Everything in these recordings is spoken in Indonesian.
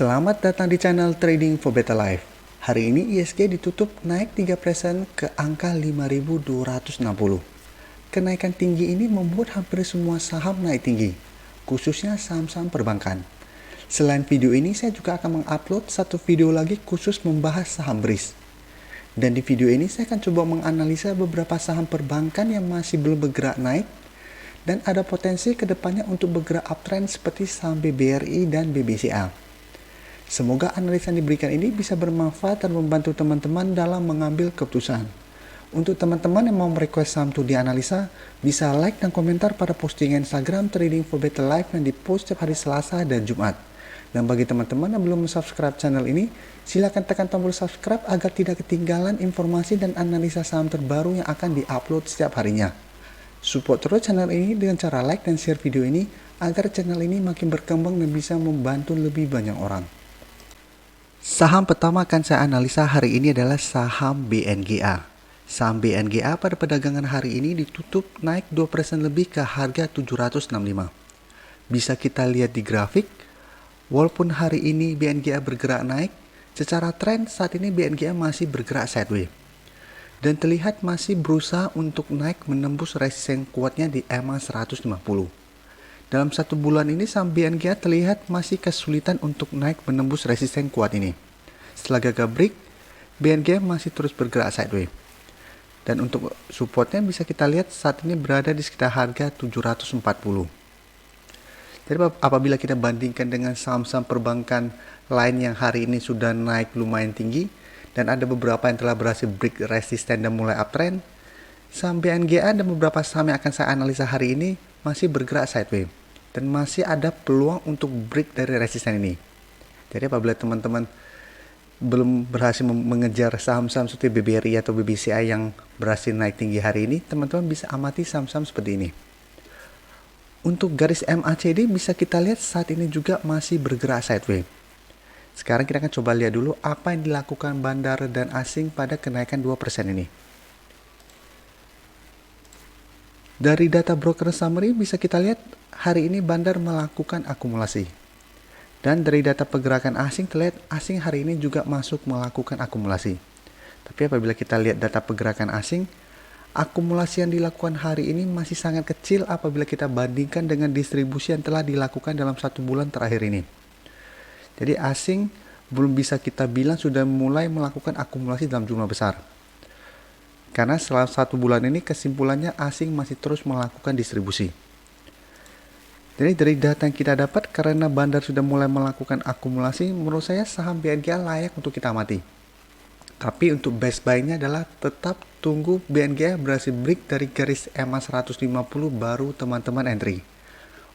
Selamat datang di channel Trading for Better Life. Hari ini ISG ditutup naik 3% ke angka 5.260. Kenaikan tinggi ini membuat hampir semua saham naik tinggi, khususnya saham-saham perbankan. Selain video ini, saya juga akan mengupload satu video lagi khusus membahas saham BRIS. Dan di video ini saya akan coba menganalisa beberapa saham perbankan yang masih belum bergerak naik dan ada potensi kedepannya untuk bergerak uptrend seperti saham BBRI dan BBCA. Semoga analisa yang diberikan ini bisa bermanfaat dan membantu teman-teman dalam mengambil keputusan. Untuk teman-teman yang mau merequest saham itu dianalisa, bisa like dan komentar pada postingan Instagram Trading for Better Life yang dipost setiap hari Selasa dan Jumat. Dan bagi teman-teman yang belum subscribe channel ini, silakan tekan tombol subscribe agar tidak ketinggalan informasi dan analisa saham terbaru yang akan diupload setiap harinya. Support terus channel ini dengan cara like dan share video ini agar channel ini makin berkembang dan bisa membantu lebih banyak orang. Saham pertama akan saya analisa hari ini adalah saham BNGA. Saham BNGA pada perdagangan hari ini ditutup naik 2% lebih ke harga 765. Bisa kita lihat di grafik, walaupun hari ini BNGA bergerak naik, secara tren saat ini BNGA masih bergerak sideways. Dan terlihat masih berusaha untuk naik menembus resisten kuatnya di EMA 150. Dalam satu bulan ini saham BNGA terlihat masih kesulitan untuk naik menembus resisten kuat ini. Setelah gagal break, BNGA masih terus bergerak sideways. Dan untuk supportnya bisa kita lihat saat ini berada di sekitar harga 740. Jadi apabila kita bandingkan dengan saham-saham perbankan lain yang hari ini sudah naik lumayan tinggi, dan ada beberapa yang telah berhasil break resisten dan mulai uptrend, saham BNGA dan beberapa saham yang akan saya analisa hari ini masih bergerak sideways. Dan masih ada peluang untuk break dari resisten ini. Jadi apabila teman-teman belum berhasil mengejar saham-saham seperti BBRI atau BBCA yang berhasil naik tinggi hari ini, teman-teman bisa amati saham-saham seperti ini. Untuk garis MACD bisa kita lihat saat ini juga masih bergerak sideways. Sekarang kita akan coba lihat dulu apa yang dilakukan bandar dan asing pada kenaikan 2% ini. Dari data broker summary bisa kita lihat hari ini bandar melakukan akumulasi. Dan dari data pergerakan asing terlihat asing hari ini juga masuk melakukan akumulasi. Tapi apabila kita lihat data pergerakan asing, akumulasi yang dilakukan hari ini masih sangat kecil apabila kita bandingkan dengan distribusi yang telah dilakukan dalam satu bulan terakhir ini. Jadi asing belum bisa kita bilang sudah mulai melakukan akumulasi dalam jumlah besar. Karena setelah satu bulan ini kesimpulannya asing masih terus melakukan distribusi. Jadi dari data yang kita dapat karena bandar sudah mulai melakukan akumulasi, menurut saya saham BNGA layak untuk kita amati. Tapi untuk best buy-nya adalah tetap tunggu BNGA berhasil break dari garis EMA 150 baru teman-teman entry.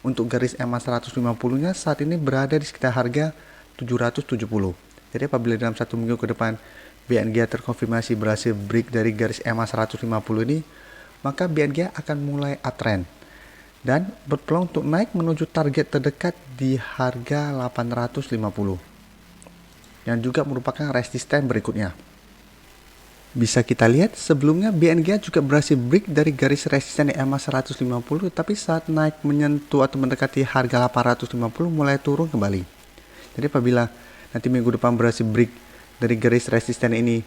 Untuk garis EMA 150-nya saat ini berada di sekitar harga 770. Jadi apabila dalam satu minggu ke depan BNGA terkonfirmasi berhasil break dari garis EMA 150 ini, maka BNGA akan mulai uptrend dan berpeluang untuk naik menuju target terdekat di harga 850 yang juga merupakan resisten berikutnya. Bisa kita lihat sebelumnya BNGA juga berhasil break dari garis resisten EMA 150, tapi saat naik menyentuh atau mendekati harga 850 mulai turun kembali. Jadi apabila nanti minggu depan berhasil break dari garis resisten ini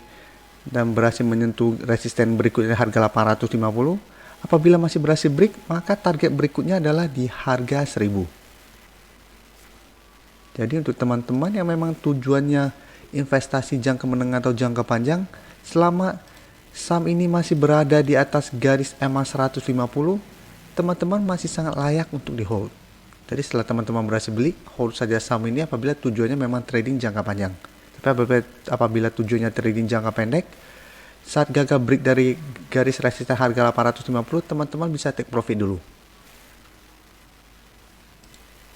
dan berhasil menyentuh resisten berikutnya harga 850, apabila masih berhasil break, maka target berikutnya adalah di harga 1000. Jadi untuk teman-teman yang memang tujuannya investasi jangka menengah atau jangka panjang, selama saham ini masih berada di atas garis EMA 150, teman-teman masih sangat layak untuk di hold. Jadi setelah teman-teman berhasil beli, hold saja saham ini apabila tujuannya memang trading jangka panjang. Tapi apabila tujuannya trading jangka pendek, saat gagal break dari garis resisten harga 850, teman-teman bisa take profit dulu.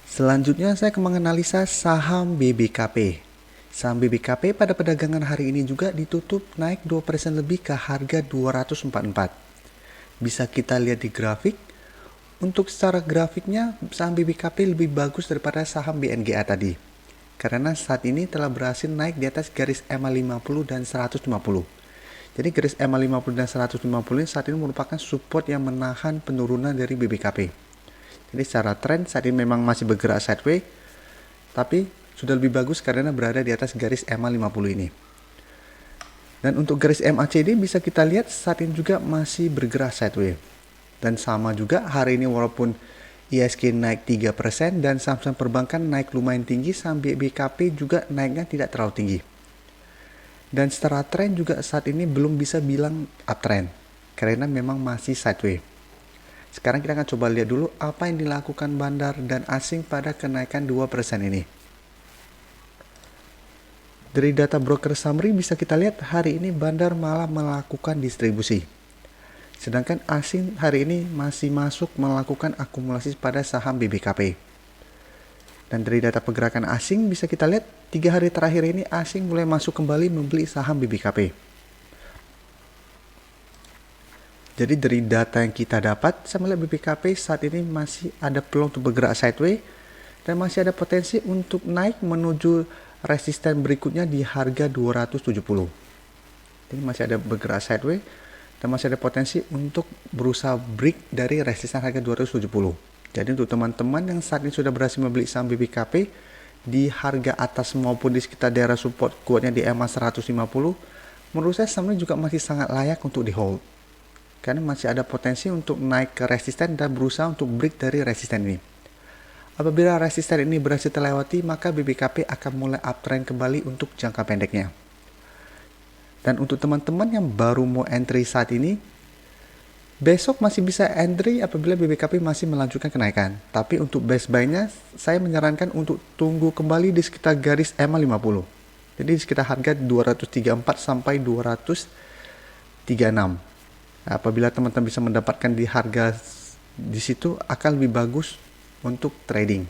Selanjutnya saya akan menganalisa saham BBKP. Saham BBKP pada perdagangan hari ini juga ditutup naik 2% lebih ke harga 244. Bisa kita lihat di grafik. Untuk secara grafiknya, saham BBKP lebih bagus daripada saham BNGA tadi. Karena saat ini telah berhasil naik di atas garis EMA 50 dan 150. Jadi garis EMA 50 dan 150 ini saat ini merupakan support yang menahan penurunan dari BBKP. Jadi secara tren saat ini memang masih bergerak sideways, tapi sudah lebih bagus karena berada di atas garis EMA 50 ini. Dan untuk garis MACD bisa kita lihat saat ini juga masih bergerak sideways. Dan sama juga hari ini walaupun ISG naik 3% dan saham-saham perbankan naik lumayan tinggi, saham BBKP juga naiknya tidak terlalu tinggi. Dan secara tren juga saat ini belum bisa bilang uptrend karena memang masih sideways. Sekarang kita akan coba lihat dulu apa yang dilakukan bandar dan asing pada kenaikan 2% ini. Dari data broker summary bisa kita lihat hari ini bandar malah melakukan distribusi. Sedangkan asing hari ini masih masuk melakukan akumulasi pada saham BBKP. Dan dari data pergerakan asing bisa kita lihat 3 hari terakhir ini asing mulai masuk kembali membeli saham BBKP. Jadi dari data yang kita dapat, saya melihat BBKP saat ini masih ada peluang untuk bergerak sideways dan masih ada potensi untuk naik menuju resisten berikutnya di harga 270. Jadi masih ada bergerak sideways dan masih ada potensi untuk berusaha break dari resisten harga 270. Jadi untuk teman-teman yang saat ini sudah berhasil membeli saham BBKP di harga atas maupun di sekitar daerah support kuatnya di EMA 150, menurut saya saham ini juga masih sangat layak untuk di hold. Karena masih ada potensi untuk naik ke resisten dan berusaha untuk break dari resisten ini. Apabila resisten ini berhasil terlewati, maka BBKP akan mulai uptrend kembali untuk jangka pendeknya. Dan untuk teman-teman yang baru mau entry saat ini, besok masih bisa entry apabila BBKP masih melanjutkan kenaikan. Tapi untuk best buy-nya, saya menyarankan untuk tunggu kembali di sekitar garis EMA 50. Jadi di sekitar harga 234 sampai 236. Nah, apabila teman-teman bisa mendapatkan di harga di situ akan lebih bagus untuk trading.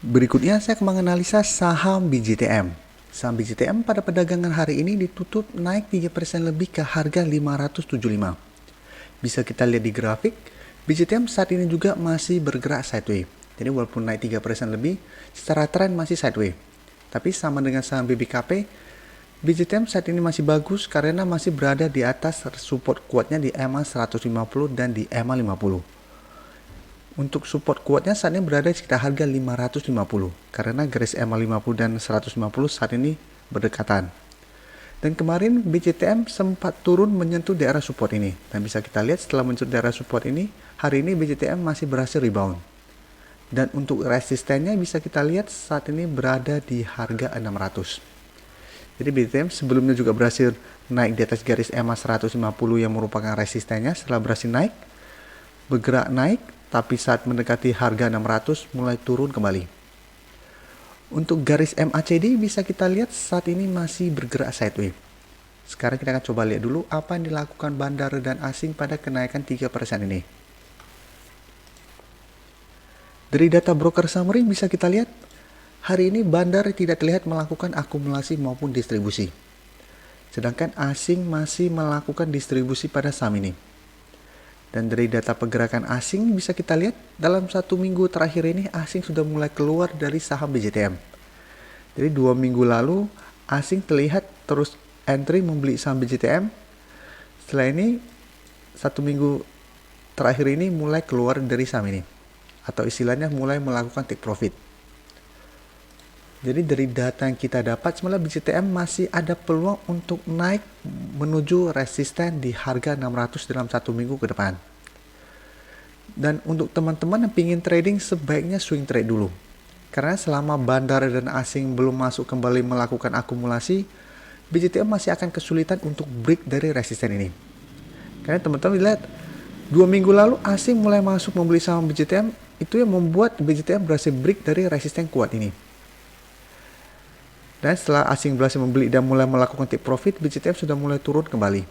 Berikutnya saya akan menganalisa saham BJTM. Saham BJTM pada perdagangan hari ini ditutup naik 3% lebih ke harga 575. Bisa kita lihat di grafik, BJTM saat ini juga masih bergerak sideways. Jadi walaupun naik 3% lebih, secara tren masih sideways. Tapi sama dengan saham BBKP, BJTM saat ini masih bagus karena masih berada di atas support kuatnya di EMA 150 dan di EMA 50. Untuk support kuatnya saat ini berada di sekitar harga 550 karena garis EMA 50 dan 150 saat ini berdekatan. Dan kemarin BJTM sempat turun menyentuh daerah support ini. Dan bisa kita lihat setelah menyentuh daerah support ini, hari ini BJTM masih berhasil rebound. Dan untuk resistennya bisa kita lihat saat ini berada di harga 600. Jadi BJTM sebelumnya juga berhasil naik di atas garis EMA 150 yang merupakan resistennya. Setelah berhasil naik, bergerak naik, tapi saat mendekati harga 600 mulai turun kembali. Untuk garis MACD bisa kita lihat saat ini masih bergerak sideways. Sekarang kita akan coba lihat dulu apa yang dilakukan bandar dan asing pada kenaikan 3% ini. Dari data broker summary bisa kita lihat hari ini bandar tidak terlihat melakukan akumulasi maupun distribusi. Sedangkan asing masih melakukan distribusi pada saham ini. Dan dari data pergerakan asing bisa kita lihat dalam 1 minggu terakhir ini asing sudah mulai keluar dari saham BJTM. Jadi 2 minggu lalu asing terlihat terus entry membeli saham BJTM. Setelah ini 1 minggu terakhir ini mulai keluar dari saham ini. Atau istilahnya mulai melakukan take profit. Jadi dari data yang kita dapat sebenarnya BJTM masih ada peluang untuk naik menuju resisten di harga 600 dalam 1 minggu ke depan. Dan untuk teman-teman yang ingin trading sebaiknya swing trade dulu. Karena selama bandar dan asing belum masuk kembali melakukan akumulasi, BJTM masih akan kesulitan untuk break dari resisten ini. Karena teman-teman lihat 2 minggu lalu asing mulai masuk membeli saham BJTM, itu yang membuat BJTM berhasil break dari resisten kuat ini. Dan setelah asing berhasil membeli dan mulai melakukan take profit, BJTM sudah mulai turun kembali.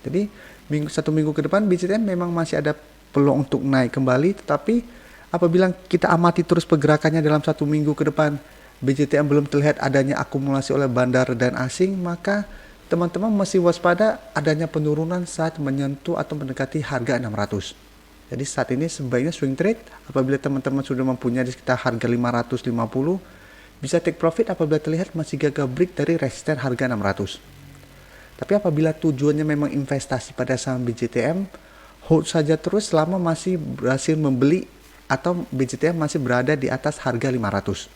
Jadi 1 minggu ke depan BJTM memang masih ada peluang untuk naik kembali. Tetapi apabila kita amati terus pergerakannya dalam 1 minggu ke depan, BJTM belum terlihat adanya akumulasi oleh bandar dan asing, maka teman-teman masih waspada adanya penurunan saat menyentuh atau mendekati harga 600. Jadi saat ini sebaiknya swing trade apabila teman-teman sudah mempunyai di sekitar harga 550. Bisa take profit apabila terlihat masih gagal break dari resisten harga 600. Tapi apabila tujuannya memang investasi pada saham BJTM, hold saja terus selama masih berhasil membeli atau BJTF masih berada di atas harga 500.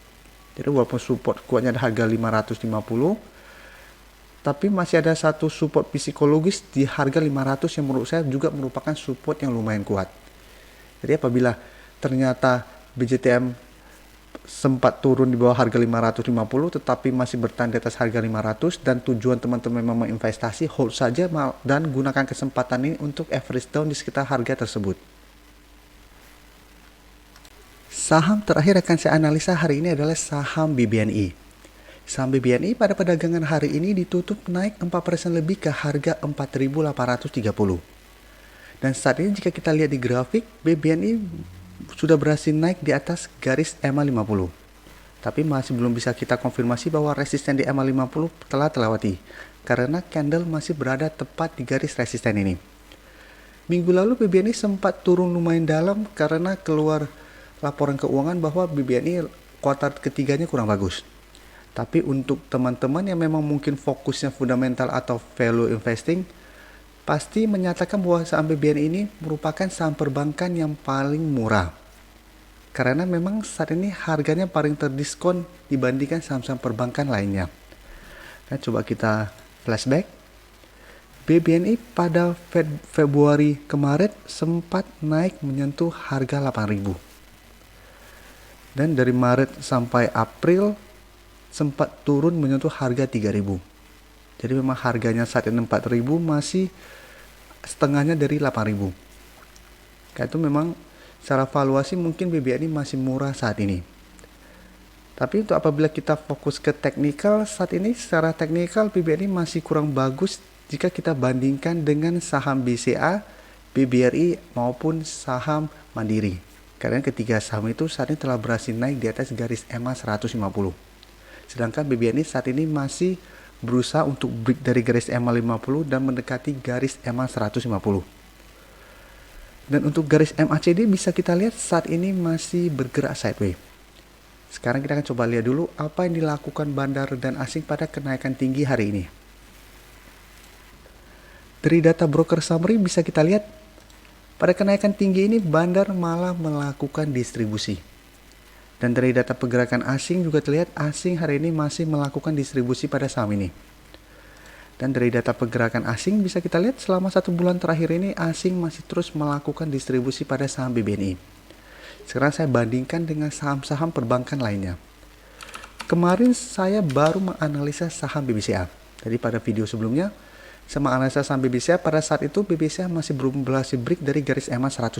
Jadi walaupun support kuatnya ada harga 550, tapi masih ada satu support psikologis di harga 500 yang menurut saya juga merupakan support yang lumayan kuat. Jadi apabila ternyata BJTM sempat turun di bawah harga 550 tetapi masih bertahan di atas harga 500 dan tujuan teman-teman memang investasi, hold saja dan gunakan kesempatan ini untuk average down di sekitar harga tersebut. Saham terakhir akan saya analisa hari ini adalah saham BBNI. Saham BBNI pada perdagangan hari ini ditutup naik 4% lebih ke harga 4.830. Dan saat ini jika kita lihat di grafik, BBNI sudah berhasil naik di atas garis EMA 50. Tapi masih belum bisa kita konfirmasi bahwa resisten di EMA 50 telah terlewati, karena candle masih berada tepat di garis resisten ini. Minggu lalu BBNI sempat turun lumayan dalam karena keluar laporan keuangan bahwa BBNI kuartal ketiganya kurang bagus. Tapi untuk teman-teman yang memang mungkin fokusnya fundamental atau value investing, pasti menyatakan bahwa saham BBNI ini merupakan saham perbankan yang paling murah. Karena memang saat ini harganya paling terdiskon dibandingkan saham-saham perbankan lainnya. Nah, coba kita flashback. BBNI pada Februari kemarin sempat naik menyentuh harga 8.000. Dan dari Maret sampai April sempat turun menyentuh harga 3.000. Jadi memang harganya saat ini 4.000 masih setengahnya dari 8.000. Kayak itu memang secara valuasi mungkin BBNI masih murah saat ini. Tapi untuk apabila kita fokus ke teknikal, saat ini secara teknikal BBNI masih kurang bagus jika kita bandingkan dengan saham BCA, BBRI maupun saham Mandiri. Karena ketiga saham itu saat ini telah berhasil naik di atas garis EMA 150. Sedangkan BBNI saat ini masih berusaha untuk break dari garis EMA 50 dan mendekati garis EMA 150. Dan untuk garis MACD bisa kita lihat saat ini masih bergerak sideways. Sekarang kita akan coba lihat dulu apa yang dilakukan bandar dan asing pada kenaikan tinggi hari ini. Dari data broker summary bisa kita lihat pada kenaikan tinggi ini bandar malah melakukan distribusi. Dan dari data pergerakan asing juga terlihat asing hari ini masih melakukan distribusi pada saham ini. Dan dari data pergerakan asing bisa kita lihat selama 1 bulan terakhir ini asing masih terus melakukan distribusi pada saham BBNI. Sekarang saya bandingkan dengan saham-saham perbankan lainnya. Kemarin saya baru menganalisa saham BBCA. Jadi pada video sebelumnya saya menganalisa saham BBCA, pada saat itu BBCA masih belum berhasil break dari garis EMA 150.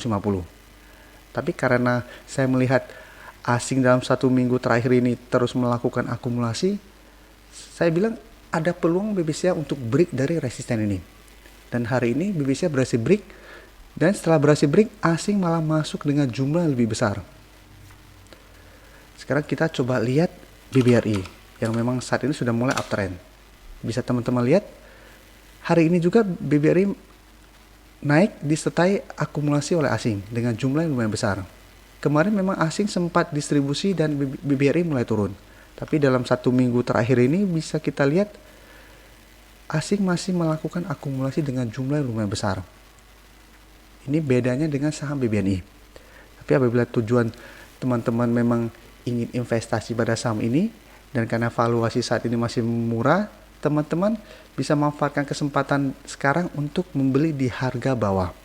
Tapi karena saya melihat asing dalam 1 minggu terakhir ini terus melakukan akumulasi, saya bilang ada peluang BBCA untuk break dari resisten ini. Dan hari ini BBCA berhasil break, dan setelah berhasil break, asing malah masuk dengan jumlah yang lebih besar. Sekarang kita coba lihat BBRI yang memang saat ini sudah mulai uptrend. Bisa teman-teman lihat, hari ini juga BBRI naik disertai akumulasi oleh asing dengan jumlah yang lumayan besar. Kemarin memang asing sempat distribusi dan BBRI mulai turun. Tapi dalam 1 minggu terakhir ini bisa kita lihat asing masih melakukan akumulasi dengan jumlah yang lumayan besar. Ini bedanya dengan saham BBNI. Tapi apabila tujuan teman-teman memang ingin investasi pada saham ini dan karena valuasi saat ini masih murah, teman-teman bisa memanfaatkan kesempatan sekarang untuk membeli di harga bawah.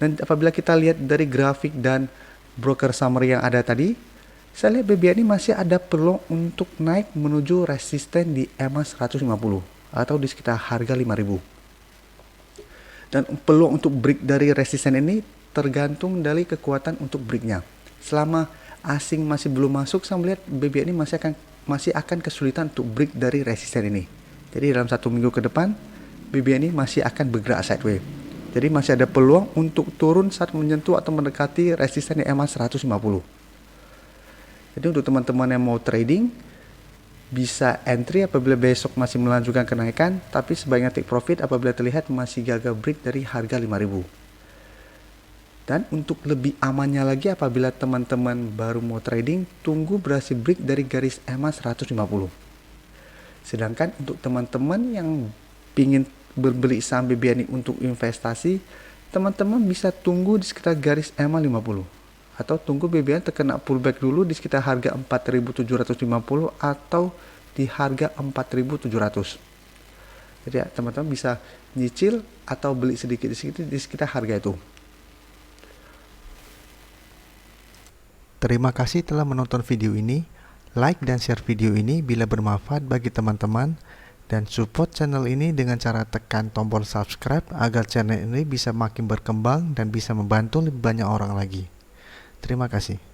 Dan apabila kita lihat dari grafik dan broker summary yang ada tadi, saya lihat BBNI masih ada peluang untuk naik menuju resisten di EMA 150 atau di sekitar harga 5.000. Dan peluang untuk break dari resisten ini tergantung dari kekuatan untuk breaknya. Selama asing masih belum masuk, saya melihat BBNI masih akan kesulitan untuk break dari resisten ini. Jadi dalam 1 minggu ke depan BBNI masih akan bergerak sideways. Jadi masih ada peluang untuk turun saat menyentuh atau mendekati resisten di EMA 150. Jadi untuk teman-teman yang mau trading, bisa entry apabila besok masih melanjutkan kenaikan, tapi sebaiknya take profit apabila terlihat masih gagal break dari harga 5.000. Dan untuk lebih amannya lagi apabila teman-teman baru mau trading, tunggu berhasil break dari garis EMA 150. Sedangkan untuk teman-teman yang ingin berbeli saham BBNI untuk investasi, teman-teman bisa tunggu di sekitar garis EMA 50 atau tunggu BBM terkena pullback dulu di sekitar harga 4.750 atau di harga 4.700. Jadi ya, teman-teman bisa nyicil atau beli sedikit-sedikit di sekitar harga itu. Terima kasih telah menonton video ini. Like dan share video ini bila bermanfaat bagi teman-teman, dan support channel ini dengan cara tekan tombol subscribe agar channel ini bisa makin berkembang dan bisa membantu lebih banyak orang lagi. Terima kasih.